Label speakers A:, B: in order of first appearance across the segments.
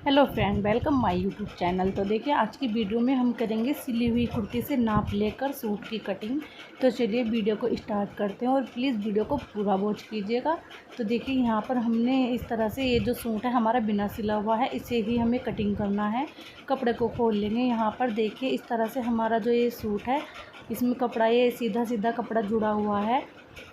A: Hello friend, welcome my YouTube channel. तो देखिए, आज की वीडियो में हम करेंगे सिली हुई कुर्ती से नाप लेकर सूट की कटिंग। तो चलिए वीडियो को स्टार्ट करते हैं और प्लीज़ वीडियो को पूरा वॉच कीजिएगा। तो देखिए, यहाँ पर हमने इस तरह से ये जो सूट है हमारा बिना सिला हुआ है, इसे ही हमें कटिंग करना है। कपड़े को खोल लेंगे। यहाँ पर देखिए, इस तरह से हमारा जो ये सूट है इसमें कपड़ा ये सीधा सीधा कपड़ा जुड़ा हुआ है,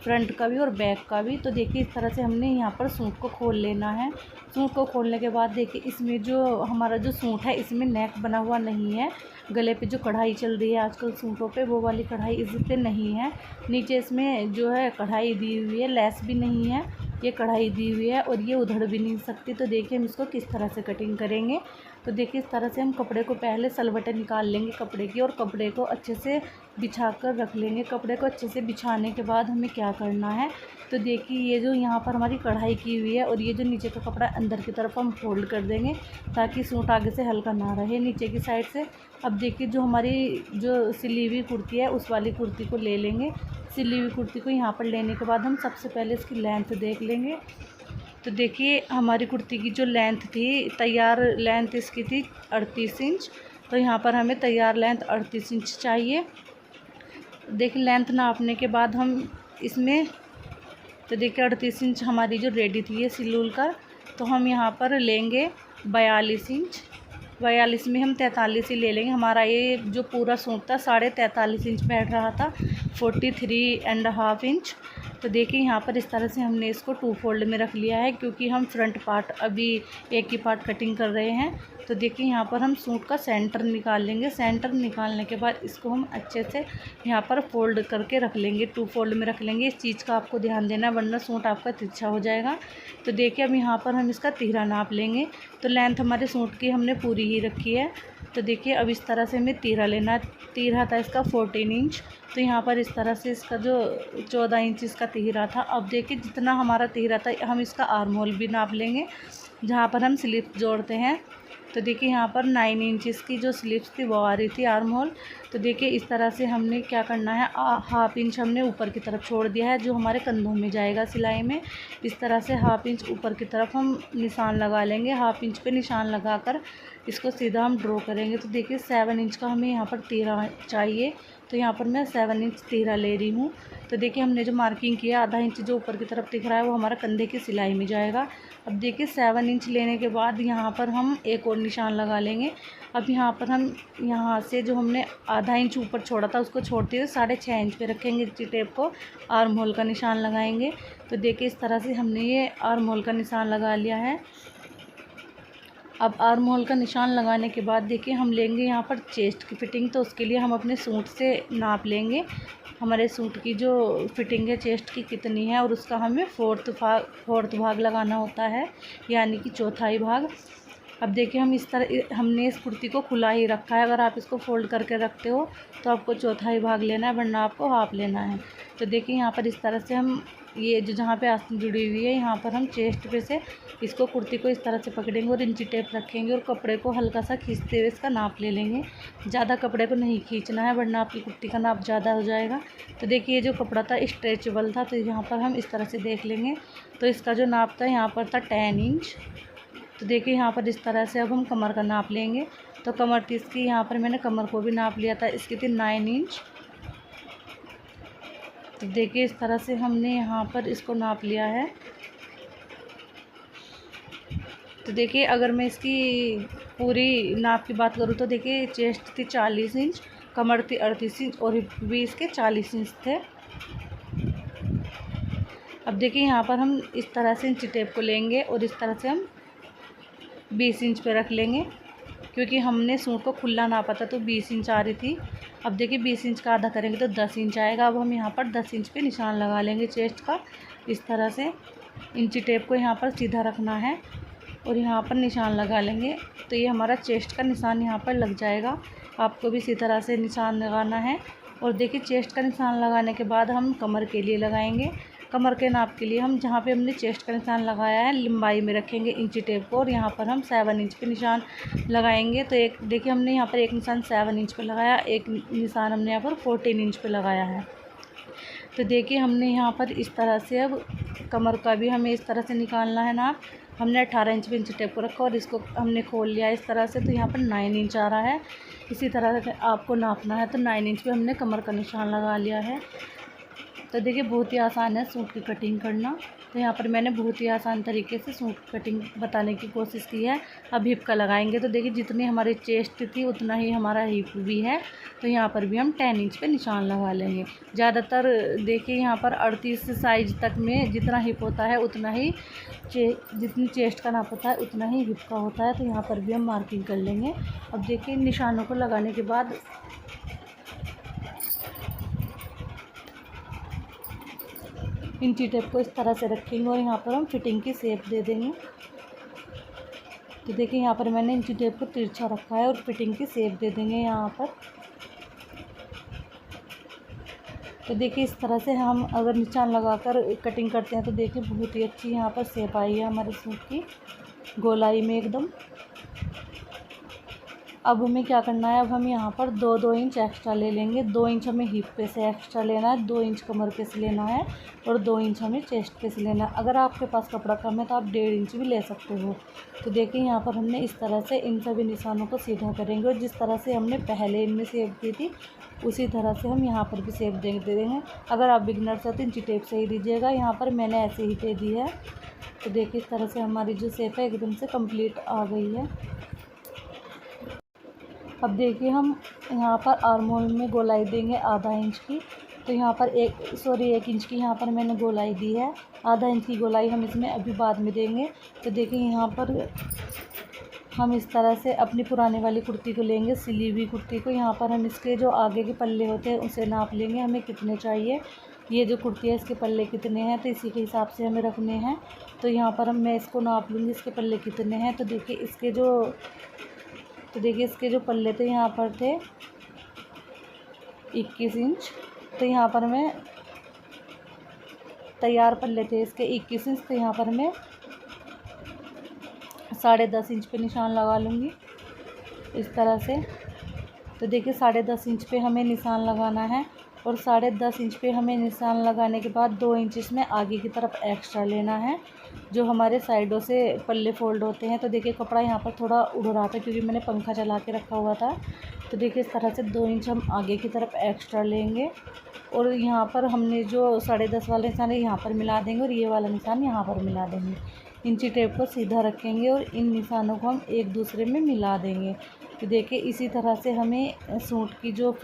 A: फ्रंट का भी और बैक का भी। तो देखिए, इस तरह से हमने यहाँ पर सूट को खोल लेना है। सूट को खोलने के बाद देखिए, इसमें जो हमारा जो सूट है इसमें नेक बना हुआ नहीं है। गले पे जो कढ़ाई चल रही है आजकल सूटों पे, वो वाली कढ़ाई इस पे नहीं है। नीचे इसमें जो है कढ़ाई दी हुई है, लेस भी नहीं है, ये कढ़ाई दी हुई है और ये उधड़ भी नहीं सकती। तो देखिए, हम इसको किस तरह से कटिंग करेंगे। तो देखिए, इस तरह से हम कपड़े को पहले सलवटें निकाल लेंगे कपड़े की और कपड़े को अच्छे से बिछा कर रख लेंगे। कपड़े को अच्छे से बिछाने के बाद हमें क्या करना है, तो देखिए, ये जो यहाँ पर हमारी कढ़ाई की हुई है और ये जो नीचे का कपड़ा अंदर की तरफ हम फोल्ड कर देंगे ताकि सूट आगे से हल्का ना रहे नीचे की साइड से। अब देखिए, जो हमारी जो सिली हुई कुर्ती है उस वाली कुर्ती को ले लेंगे। सिली हुई कुर्ती को यहाँ पर लेने के बाद हम सबसे पहले इसकी लेंथ देख लेंगे। तो देखिए, हमारी कुर्ती की जो लेंथ थी, तैयार लेंथ इसकी थी 38 इंच। तो यहाँ पर हमें तैयार लेंथ 38 इंच चाहिए। देखिए, लेंथ नापने के बाद हम इसमें, तो देखिए 38 इंच हमारी जो रेडी थी ये सिलूल का, तो हम यहाँ पर लेंगे 42 इंच। 42 में हम 43 ही ले लेंगे। हमारा ये जो पूरा सूट था 43.5 इंच बैठ रहा था, 43.5 इंच। तो देखिए, यहाँ पर इस तरह से हमने इसको 2 फोल्ड में रख लिया है क्योंकि हम फ्रंट पार्ट अभी एक ही पार्ट कटिंग कर रहे हैं। तो देखिए, यहाँ पर हम सूट का सेंटर निकाल लेंगे। सेंटर निकालने के बाद इसको हम अच्छे से यहाँ पर फोल्ड करके रख लेंगे, 2 फोल्ड में रख लेंगे। इस चीज़ का आपको ध्यान देना, वरना सूट आपका तिरछा हो जाएगा। तो देखिए, अब यहाँ पर हम इसका तिहरा नाप लेंगे। तो लेंथ हमारे सूट की हमने पूरी ही रखी है। तो देखिए, अब इस तरह से हमें तिहरा लेना है। तिहरा था इसका 14 इंच। तो यहाँ पर इस तरह से इसका जो 14 इंच इसका तिहरा था। अब देखिए, जितना हमारा तिहरा था हम इसका आर्म होल भी नाप लेंगे जहाँ पर हम स्लिप जोड़ते हैं। तो देखिए, यहाँ पर 9 इंच की जो स्लिप्स थी वो आ रही थी आर्म होल। तो देखिए, इस तरह से हमने क्या करना है, हाफ इंच हमने ऊपर की तरफ छोड़ दिया है जो हमारे कंधों में जाएगा सिलाई में। इस तरह से हाफ इंच ऊपर की तरफ हम निशान लगा लेंगे। हाफ इंच पे निशान लगाकर इसको सीधा हम ड्रॉ करेंगे। तो देखिए, 7 इंच का हमें यहाँ पर तिहरा चाहिए। तो यहाँ पर मैं 7 इंच तिहरा ले रही हूँ। तो देखिए, हमने जो मार्किंग किया आधा इंच जो ऊपर की तरफ दिख रहा है वो हमारा कंधे की सिलाई में जाएगा। अब देखिए, 7 इंच लेने के बाद यहाँ पर हम एक और निशान लगा लेंगे। अब यहाँ पर हम यहाँ से जो हमने आधा इंच ऊपर छोड़ा था उसको छोड़ते हुए 6.5 इंच पे रखेंगे। इसी टेप को आर्म होल का निशान लगाएंगे। तो देखिए, इस तरह से हमने ये आर्म होल का निशान लगा लिया है। अब आर्म होल का निशान लगाने के बाद देखिए, हम लेंगे यहाँ पर चेस्ट की फ़िटिंग। तो उसके लिए हम अपने सूट से नाप लेंगे हमारे सूट की जो फिटिंग है चेस्ट की कितनी है, और उसका हमें फोर्थ भाग लगाना होता है, यानी कि चौथाई भाग। अब देखिए, हम इस तरह हमने इस कुर्ती को खुला ही रखा है। अगर आप इसको फोल्ड करके रखते हो तो आपको चौथाई भाग लेना है, वरना आपको हाफ लेना है। तो देखिए, यहाँ पर इस तरह से हम ये जो जहाँ पे आस्तीन जुड़ी हुई है यहाँ पर हम चेस्ट पे से इसको कुर्ती को इस तरह से पकड़ेंगे और इंची टेप रखेंगे और कपड़े को हल्का सा खींचते हुए इसका नाप ले लेंगे। ज़्यादा कपड़े को नहीं खींचना है, वरना आपकी कुर्ती का नाप ज़्यादा हो जाएगा। तो देखिए, ये जो कपड़ा था स्ट्रेचेबल था, तो यहाँ पर हम इस तरह से देख लेंगे। तो इसका जो नाप था यहाँ पर था 10 इंच। तो देखिए, यहाँ पर इस तरह से अब हम कमर का नाप लेंगे। तो कमर थी इसकी, यहाँ पर मैंने कमर को भी नाप लिया था, इसकी थी 9 इंच। तो देखिए, इस तरह से हमने यहाँ पर इसको नाप लिया है। तो देखिए, अगर मैं इसकी पूरी नाप की बात करूँ तो देखिए, चेस्ट थी 40 इंच, कमर थी 38 इंच और हिप भी इसके 40 इंच थे। अब देखिए, यहाँ पर हम इस तरह से इंची टेप को लेंगे और इस तरह से हम 20 इंच पे रख लेंगे क्योंकि हमने सूट को खुला नापा था तो 20 इंच आ रही थी। अब देखिए, 20 इंच का आधा करेंगे तो 10 इंच आएगा। अब हम यहाँ पर 10 इंच पे निशान लगा लेंगे चेस्ट का। इस तरह से इंची टेप को यहाँ पर सीधा रखना है और यहाँ पर निशान लगा लेंगे। तो ये हमारा चेस्ट का निशान यहाँ पर लग जाएगा। आपको भी इसी तरह से निशान लगाना है। और देखिए, चेस्ट का निशान लगाने के बाद हम कमर के लिए लगाएंगे। कमर के नाप के लिए हम जहाँ पे हमने चेस्ट का निशान लगाया है लंबाई में रखेंगे इंची टेप को और यहाँ पर हम 7 इंच पे निशान लगाएंगे। तो एक देखिए, हमने यहाँ पर एक निशान 7 इंच पे लगाया, एक निशान हमने यहाँ पर 14 इंच पे लगाया है। तो देखिए, हमने यहाँ पर इस तरह से अब कमर का भी हमें इस तरह से निकालना है नाप। हमने 18 इंच पे इंची टेप को रखा और इसको हमने खोल लिया इस तरह से। तो यहाँ पर 9 इंच आ रहा है। इसी तरह से आपको नापना है। तो 9 इंच पे हमने कमर का निशान लगा लिया है। तो देखिए बहुत ही आसान है सूट की कटिंग करना। तो यहाँ पर मैंने बहुत ही आसान तरीके से सूट कटिंग बताने की कोशिश की है। अब हिप का लगाएंगे। तो देखिए जितनी हमारी चेस्ट थी उतना ही हमारा हिप भी है। तो यहाँ पर भी हम 10 इंच पे निशान लगा लेंगे। ज़्यादातर देखिए यहाँ पर 38 साइज तक में जितना हिप होता है उतना ही जितनी चेस्ट का नाप होता है उतना ही हिप का होता है। तो यहाँ पर भी हम मार्किंग कर लेंगे। अब देखिए निशानों को लगाने के बाद इंची टेप को इस तरह से रखेंगे और यहाँ पर हम फिटिंग की शेप दे देंगे। तो देखिए यहाँ पर मैंने इंची टेप को तिरछा रखा है और फिटिंग की शेप दे देंगे यहाँ पर। तो देखिए इस तरह से हम अगर निशान लगाकर कटिंग करते हैं तो देखिए बहुत ही अच्छी यहाँ पर शेप आई है हमारे सूट की गोलाई में एकदम। अब हमें क्या करना है, अब हम यहाँ पर 2-2 इंच एक्स्ट्रा ले लेंगे। 2 इंच हमें हिप पे से एक्स्ट्रा लेना है, 2 इंच कमर पे से लेना है और 2 इंच हमें चेस्ट पे से लेना है। अगर आपके पास कपड़ा कम है तो आप 1.5 इंच भी ले सकते हो। तो देखिए यहाँ पर हमने इस तरह से इन सभी निशानों को सीधा करेंगे और जिस तरह से हमने पहले इनमें शेप दी थी उसी तरह से हम यहाँ पर भी शेप दे देंगे। अगर आप बिगनर्स हो तो इंची टेप से ही दीजिएगा। यहाँ पर मैंने ऐसे ही दे दी है। तो देखिए इस तरह से हमारी जो शेप है एकदम से कंप्लीट आ गई है। अब देखिए हम यहाँ पर आर्म होल में गोलाई देंगे आधा इंच की। तो यहाँ पर 1 इंच की यहाँ पर मैंने गोलाई दी है। आधा इंच की गोलाई हम इसमें अभी बाद में देंगे। तो देखिए यहाँ पर हम इस तरह से अपनी पुराने वाली कुर्ती को लेंगे, सिली हुई कुर्ती को। यहाँ पर हम इसके जो आगे के पल्ले होते हैं उसे नाप लेंगे, हमें कितने चाहिए। ये जो कुर्ती है इसके पल्ले कितने हैं तो इसी के हिसाब से हमें रखने हैं। तो यहाँ पर मैं इसको नाप लूँगी इसके पल्ले कितने हैं। तो देखिए इसके जो पल्ले थे यहाँ पर थे 21 इंच। तो यहाँ पर मैं तैयार पल्ले थे इसके 21 इंच। तो यहाँ पर मैं 10.5 इंच पे निशान लगा लूँगी इस तरह से। तो देखिए 10.5 इंच पे हमें निशान लगाना है और 10.5 इंच पे हमें निशान लगाने के बाद 2 इंच इसमें आगे की तरफ एक्स्ट्रा लेना है जो हमारे साइडों से पल्ले फोल्ड होते हैं। तो देखिए कपड़ा यहाँ पर थोड़ा उड़ रहा था क्योंकि मैंने पंखा चला के रखा हुआ था। तो देखिए इस तरह से 2 इंच हम आगे की तरफ एक्स्ट्रा लेंगे और यहाँ पर हमने जो 10.5 वाला निशान है यहाँ पर मिला देंगे और ये वाला निशान यहाँ पर मिला देंगे। इंची टेप को सीधा रखेंगे और इन निशानों को हम एक दूसरे में मिला देंगे। तो देखिए इसी तरह से हमें सूट की जो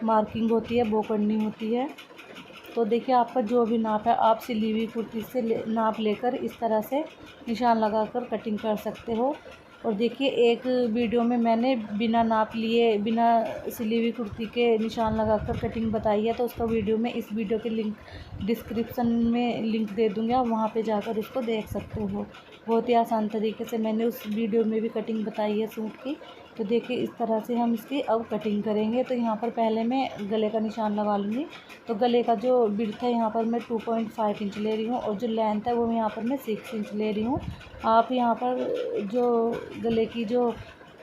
A: मार्किंग होती है वो करनी होती है। तो देखिए आपका जो भी नाप है आप सिली हुई कुर्ती से नाप लेकर इस तरह से निशान लगाकर कटिंग कर सकते हो। और देखिए एक वीडियो में मैंने बिना नाप लिए बिना सिली हुई कुर्ती के निशान लगाकर कटिंग बताई है। तो उसका वीडियो में इस वीडियो के लिंक डिस्क्रिप्शन में लिंक दे दूँगी, आप वहाँ पे जाकर उसको देख सकते हो। बहुत ही आसान तरीके से मैंने उस वीडियो में भी कटिंग बताई है सूट की। तो देखिए इस तरह से हम इसकी अब कटिंग करेंगे। तो यहाँ पर पहले मैं गले का निशान लगा लूँगी। तो गले का जो विड्थ है यहाँ पर मैं 2.5 इंच ले रही हूँ और जो लेंथ है वो यहाँ पर मैं 6 इंच ले रही हूँ। आप यहाँ पर जो गले की जो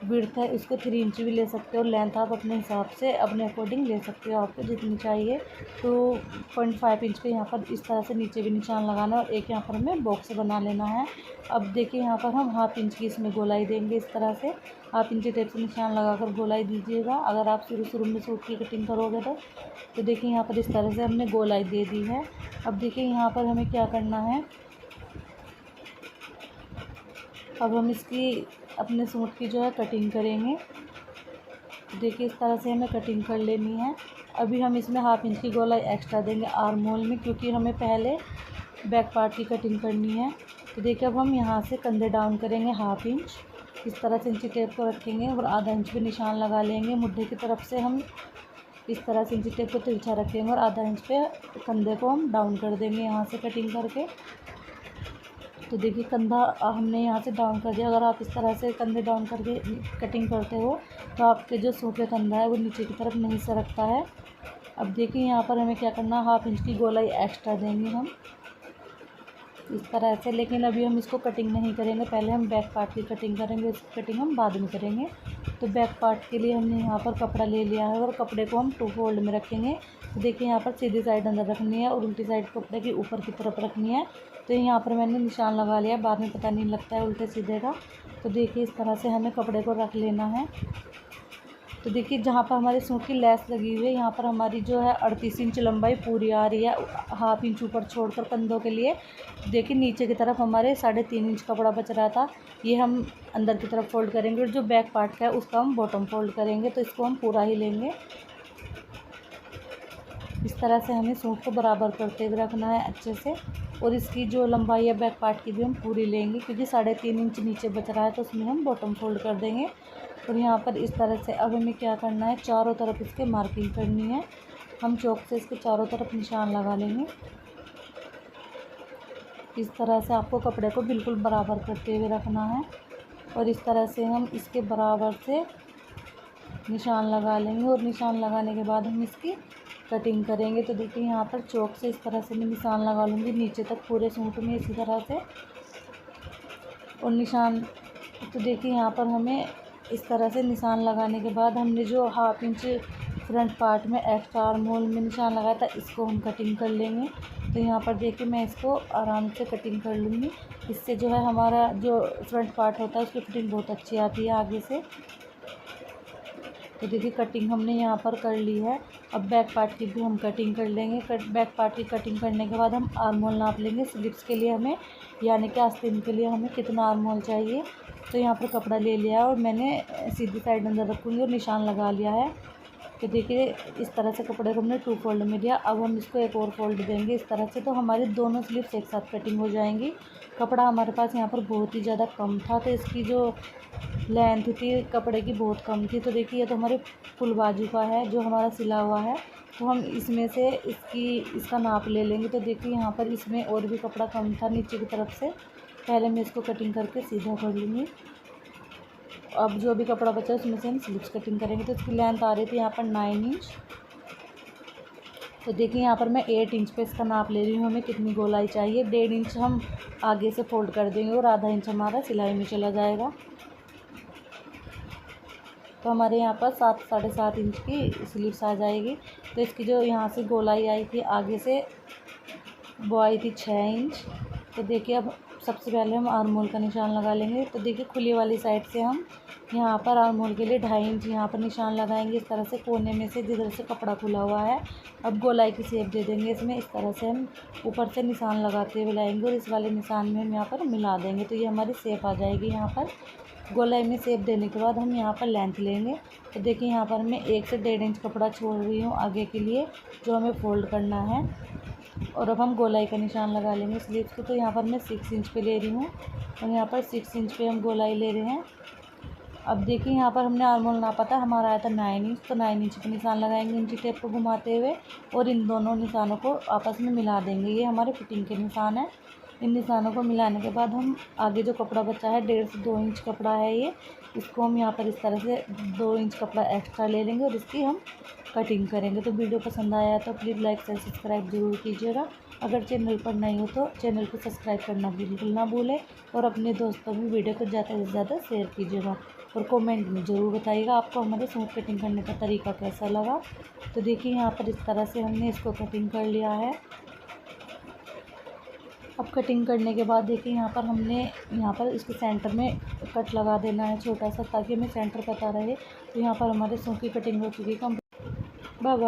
A: विड्थ है उसको 3 इंच भी ले सकते हो। लेंथ आप अपने हिसाब से अपने अकॉर्डिंग ले सकते हो, आपको जितनी चाहिए। 2.5 इंच पे यहाँ पर इस तरह से नीचे भी निशान लगाना है और एक यहाँ पर हमें बॉक्स बना लेना है। अब देखिए यहाँ पर हम 1/2 इंच की इसमें गोलाई देंगे इस तरह से। 1/2 इंच टेप से निशान लगाकर गोलाई दीजिएगा अगर आप शुरू में सूट की कटिंग करोगे तो देखिए यहाँ पर इस तरह से हमने गोलाई दे दी है। अब देखिए यहाँ पर हमें क्या करना है, अब हम इसकी अपने सूट की जो है कटिंग करेंगे। देखिए इस तरह से हमें कटिंग कर लेनी है। अभी हम इसमें 1/2 इंच की गोलाई एक्स्ट्रा देंगे आर्म होल में क्योंकि हमें पहले बैक पार्ट की कटिंग करनी है। तो देखिए अब हम यहाँ से कंधे डाउन करेंगे 1/2 इंच। इस तरह से इंची टेप को रखेंगे और आधा इंच पे निशान लगा लेंगे। मुड्ढे की तरफ से हम इस तरह से इंची टेप को तिरछा रखेंगे और आधा इंच पे कंधे को हम डाउन कर देंगे यहाँ से कटिंग करके। तो देखिए कंधा हमने यहाँ से डाउन कर दिया। अगर आप इस तरह से कंधे डाउन करके कटिंग करते हो तो आपके जो सूट का कंधा है वो नीचे की तरफ नहीं सरकता है। अब देखिए यहाँ पर हमें क्या करना है, 1/2 इंच की गोलाई एक्स्ट्रा देंगे हम इस तरह से। लेकिन अभी हम इसको कटिंग नहीं करेंगे, पहले हम बैक पार्ट की कटिंग करेंगे, इसकी कटिंग हम बाद में करेंगे। तो बैक पार्ट के लिए हमने यहाँ पर कपड़ा ले लिया है और कपड़े को हम 2 फोल्ड में रखेंगे। तो देखिए यहाँ पर सीधी साइड अंदर रखनी है और उल्टी साइड कपड़े की ऊपर की तरफ रखनी है। तो यहाँ पर मैंने निशान लगा लिया, बाद में पता नहीं लगता है उल्टे सीधे का। तो देखिए इस तरह से हमें कपड़े को रख लेना है। तो देखिए जहाँ पर हमारे सूट की लेस लगी हुई है, यहाँ पर हमारी जो है 38 इंच लंबाई पूरी आ रही है, हाफ इंच ऊपर छोड़कर कंधों के लिए। देखिए नीचे की तरफ हमारे 3.5 इंच कपड़ा बच रहा था, ये हम अंदर की तरफ फोल्ड करेंगे और जो बैक पार्ट का है उसका हम बॉटम फोल्ड करेंगे। तो इसको हम पूरा ही लेंगे। इस तरह से हमें सूट को बराबर करते हुए रखना है अच्छे से। और इसकी जो लंबाई है बैक पार्ट की भी हम पूरी लेंगे, क्योंकि 3.5 इंच नीचे बच रहा है तो उसमें हम बॉटम फोल्ड कर देंगे। और यहाँ पर इस तरह से अब हमें क्या करना है, चारों तरफ इसके मार्किंग करनी है। हम चौक से इसके चारों तरफ निशान लगा लेंगे। इस तरह से आपको कपड़े को बिल्कुल बराबर करते हुए रखना है। और इस तरह से हम इसके बराबर से निशान लगा लेंगे। और निशान लगाने के बाद हम इसकी कटिंग करेंगे। तो देखिए यहाँ पर चौक से इस तरह से मैं निशान लगा लूँगी नीचे तक पूरे सूट में इसी तरह से। और निशान तो देखिए यहाँ पर हमें इस तरह से निशान लगाने के बाद हमने जो हाफ इंच फ्रंट पार्ट में एक्स्ट्रा आर्म होल में निशान लगाया था, इसको हम कटिंग कर लेंगे। तो यहाँ पर देखिए मैं इसको आराम से कटिंग कर लूँगी। इससे जो है हमारा जो फ्रंट पार्ट होता है उसकी फिटिंग बहुत अच्छी आती है आगे से। तो देखिए कटिंग हमने यहाँ पर कर ली है। अब बैक पार्ट की भी हम कटिंग कर लेंगे। बैक पार्ट की कटिंग करने के बाद हम आर्म होल नाप लेंगे। स्लीव्स के लिए हमें यानी कि आस्तीन के लिए हमें कितना आर्म होल चाहिए। तो यहाँ पर कपड़ा ले लिया और मैंने सीधी साइड अंदर रखूँगी और निशान लगा लिया है। तो देखिए इस तरह से कपड़े को हमने 2 फोल्ड में दिया। अब हम इसको एक और फोल्ड देंगे इस तरह से, तो हमारी दोनों स्लीव्स एक साथ कटिंग हो जाएंगी। कपड़ा हमारे पास यहाँ पर बहुत ही ज़्यादा कम था, तो इसकी जो लेंथ थी कपड़े की बहुत कम थी। तो देखिए ये तो हमारे फुल बाजू का है जो हमारा सिला हुआ है, तो हम इसमें से इसका नाप ले लेंगे। तो देखिए यहाँ पर इसमें और भी कपड़ा कम था नीचे की तरफ से। पहले मैं इसको कटिंग करके सीधा कर लूँगी। अब जो भी कपड़ा बचा है उसमें से हम स्लीव्स कटिंग करेंगे। तो इसकी लेंथ आ रही थी यहाँ पर 9 इंच। तो देखिए यहाँ पर मैं 8 इंच पे इसका नाप ले रही हूँ, हमें कितनी गोलाई चाहिए। 1.5 इंच हम आगे से फोल्ड कर देंगे और आधा इंच हमारा सिलाई में चला जाएगा। तो हमारे यहाँ पर 7-7.5 इंच की स्लीव्स आ जाएगी। तो इसकी जो यहाँ से गोलाई आई थी आगे से वो आई थी 6 इंच। तो देखिए अब सबसे पहले हम आर्म होल का निशान लगा लेंगे। तो देखिए खुली वाली साइड से हम यहाँ पर आर्म होल के लिए 2.5 इंच यहाँ पर निशान लगाएंगे इस तरह से कोने में से जिधर से कपड़ा खुला हुआ है। अब गोलाई की शेप दे देंगे इसमें। इस तरह से हम ऊपर से निशान लगाते हुए लाएंगे और इस वाले निशान में हम यहाँ पर मिला देंगे। तो ये हमारी शेप आ जाएगी। यहाँ पर गोलाई में शेप देने के बाद हम यहाँ पर लेंथ लेंगे। तो देखिए यहाँ पर मैं 1 से 1.5 इंच कपड़ा छोड़ रही हूँ आगे के लिए जो हमें फोल्ड करना है। और अब हम गोलाई का निशान लगा लेंगे स्लीव्स को। तो यहाँ पर मैं 6 इंच पे ले रही हूँ और यहाँ पर 6 इंच पे हम गोलाई ले रहे हैं। अब देखिए यहाँ पर हमने आर्म होल नापा था, हमारा आया था 9 इंच। तो 9 इंच पे निशान लगाएंगे इंची टेप को घुमाते हुए और इन दोनों निशानों को आपस में मिला देंगे। ये हमारे फिटिंग के निशान है। इन निशानों को मिलाने के बाद हम आगे जो कपड़ा बचा है 1.5 से 2 इंच कपड़ा है ये, इसको हम यहाँ पर इस तरह से 2 इंच कपड़ा एक्स्ट्रा ले लेंगे और इसकी हम कटिंग करेंगे। तो वीडियो पसंद आया तो प्लीज़ लाइक शेयर सब्सक्राइब ज़रूर कीजिएगा। अगर चैनल पर नहीं हो तो चैनल को सब्सक्राइब करना बिल्कुल ना भूलें और अपने दोस्तों में वीडियो को ज़्यादा से ज़्यादा शेयर कीजिएगा। और कमेंट में ज़रूर बताइएगा आपको हमारे सूट कटिंग करने का तरीका कैसा लगा। तो देखिए यहाँ पर इस तरह से हमने इसको कटिंग कर लिया है। अब कटिंग करने के बाद देखिए यहाँ पर हमने यहाँ पर इसके सेंटर में कट लगा देना है छोटा सा, ताकि हमें सेंटर पता रहे। तो यहाँ पर हमारे सूट की कटिंग हो चुकी है। Bye bye.